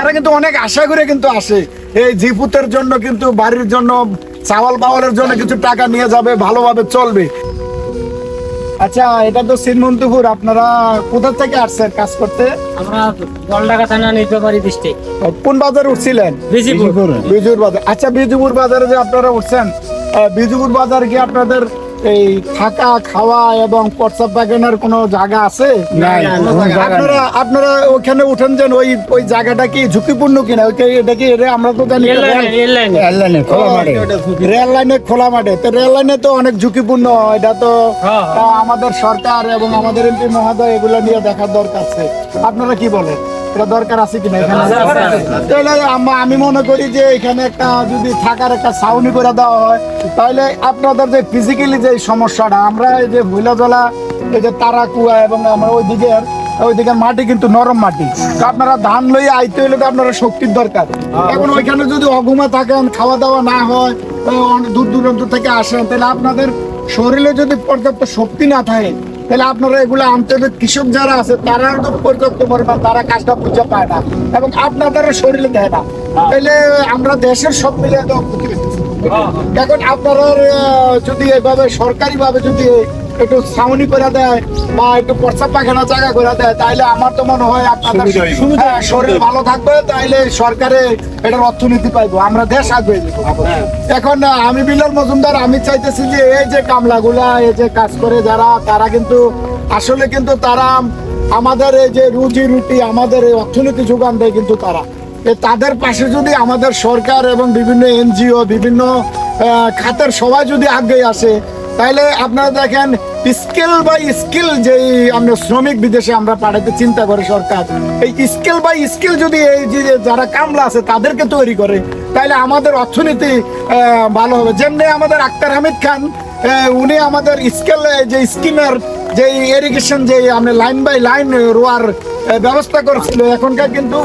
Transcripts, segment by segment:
তারা কিন্তু অনেক আশা করে কিন্তু আসে এই জিপুতের জন্য, কিন্তু বাড়ির জন্য, চাওয়াল বাওয়ালের জন্য কিছু টাকা নিয়ে যাবে, ভালোভাবে চলবে। আচ্ছা, এটা তো শ্রীমন্তপুর, আপনারা কোথা থেকে আসছেন কাজ করতে? আমরা গলডাঙ্গা থানা নীলফামারী ডিস্ট্রিক্ট। কোন বাজারে উঠছিলেন? বিজিপুর। বিজুপুর বাজার। আচ্ছা, বিজুপুর বাজারে যে আপনারা উঠছেন, বিজুপুর বাজার কি আপনাদের এই থাকা খাওয়া এবং প্রস্রাব পায়খানার কোনো জায়গা আছে? আপনারা ওখানে উঠেন যেন, ওই জায়গাটা কি ঝুঁকিপূর্ণ কিনা? এটা কি আমরা তো জানি রেল লাইনে খোলা মাঠে, তো রেল লাইনে তো অনেক ঝুঁকিপূর্ণ। এটা তো আমাদের সরকার এবং আমাদের এমপি মহোদয় এগুলো নিয়ে দেখার দরকার আছে। আপনারা কি বলেন, এটা দরকার আছে কিনা এখানে? তাহলে আমি মনে করি যে এখানে একটা যদি থাকার একটা ছাউনি করে দেওয়া হয়, তাহলে আপনাদের যে ফিজিক্যালি যে সমস্যাটা, আমরা এই যে ভুলাজলা, এই যে তারাকুয়া এবং আমরা ওইদিকে মাটি কিন্তু নরম মাটি, তো আপনারা ধান লইয়া আইতে হইলে তো আপনারা শক্তির দরকার। এখন ওইখানে যদি অঘুমা থাকেন, খাওয়া দাওয়া না হয়, দূর দূরান্ত থেকে আসেন, তাহলে আপনাদের শরীরে যদি পর্যাপ্ত শক্তি না থাকে, তাহলে আপনারা এগুলো আনতে হবে। কৃষক যারা আছে তারা তো পর্যাপ্ত পরিমাণ তারা কাজটা বুঝতে পায় না এবং আপনাদের শরীরে দেয় না, তাহলে আমরা দেশের সব মিলিয়ে তো ক্ষতি হইতেছে। এখন আপনারা যদি এভাবে সরকারি ভাবে যদি একটু ছাউনি করে দেয় বা একটু প্রস্রাব পায়খানা জায়গা করে দেয়, তাহলে আমার তো মনে হয় আপনাদের শরীর ভালো থাকবে, তাইলে সরকারে এটার অর্থনীতি পাইবো, আমরা দেশ আগে যাবো। এখন আমি বিলাল মজুমদার, আমি চাইতেছি যে এই যে কামলাগুলা এই যে কাজ করে যারা, তারা কিন্তু আসলে কিন্তু তারা আমাদের এই যে রুজি রুটি, আমাদের এই অর্থনীতি যোগান দেয় কিন্তু তারা। তাদের পাশে যদি আমাদের সরকার এবং বিভিন্ন এনজিও, বিভিন্ন খাতের সবাই যদি আগে আসে, তাইলে আপনারা দেখেন স্কিল বাই স্কিল, যে আমরা শ্রমিক বিদেশে আমরা পাঠাতে চিন্তা করে সরকার, এই স্কিল বাই স্কিল যদি এই যে যারা কামলা আছে তাদেরকে তৈরি করে, তাইলে আমাদের অর্থনীতি ভালো হবে। যেমনি আমাদের আক্তার হামিদ খান, উনি আমাদের স্কিল যে স্কিমের যে ইরিগেশন, যে আমরা লাইন বাই লাইন রোয়ার ব্যবস্থা করছিল, এখনকার কিন্তু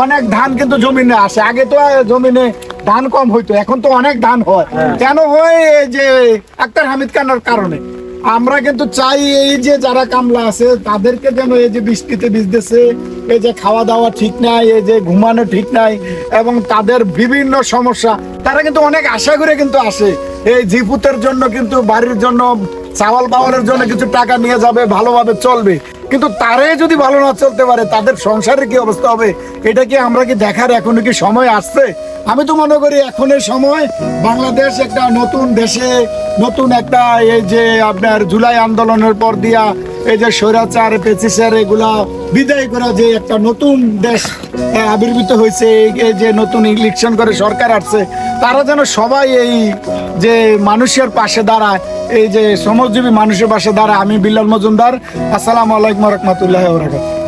অনেক ধান কিন্তু জমিনে আসে। আগে তো জমিনে ধান কম হইতো, এখন তো অনেক ধান হয়। কেন হয়? এই যে আক্তার হামিদ খানের কারণে। আমরা কিন্তু চাই এই যে যারা কামলা আছে তাদেরকে যেন এই যে বৃষ্টিতে ভিজতেছে, এই যে খাওয়া দাওয়া ঠিক নাই, এই যে ঘুমানো ঠিক নাই এবং তাদের বিভিন্ন সমস্যা, তারা কিন্তু অনেক আশা করে কিন্তু আসে এই জিপুতের জন্য, কিন্তু বাড়ির জন্য, চাওয়াল বাওয়ালের জন্য কিছু টাকা নিয়ে যাবে, ভালোভাবে চলবে। কিন্তু তারাই যদি ভালো না চলতে পারে, তাদের সংসারের কি অবস্থা হবে, এটা কি আমরা কি দেখার এখনো কি সময় আসছে? আমি তো মনে করি এখনের সময় বাংলাদেশ একটা নতুন দেশে, নতুন একটা এই যে আপনার জুলাই আন্দোলনের পর দিয়া এই যে স্বৈরাচার পেচিসের এগুলা বিদায় করা, যে একটা নতুন দেশ আবির্ভূত হয়েছে, এই যে নতুন ইলেকশন করে সরকার আসছে, তারা যেন সবাই এই যে মানুষের পাশে দাঁড়ায়, এই যে শ্রমজীবী মানুষের পাশে দাঁড়ায়। আমি বিলাল মজুমদার, আসসালামু আলাইকুম ওয়া রাহমাতুল্লাহি ওয়া বারাকাতুহু।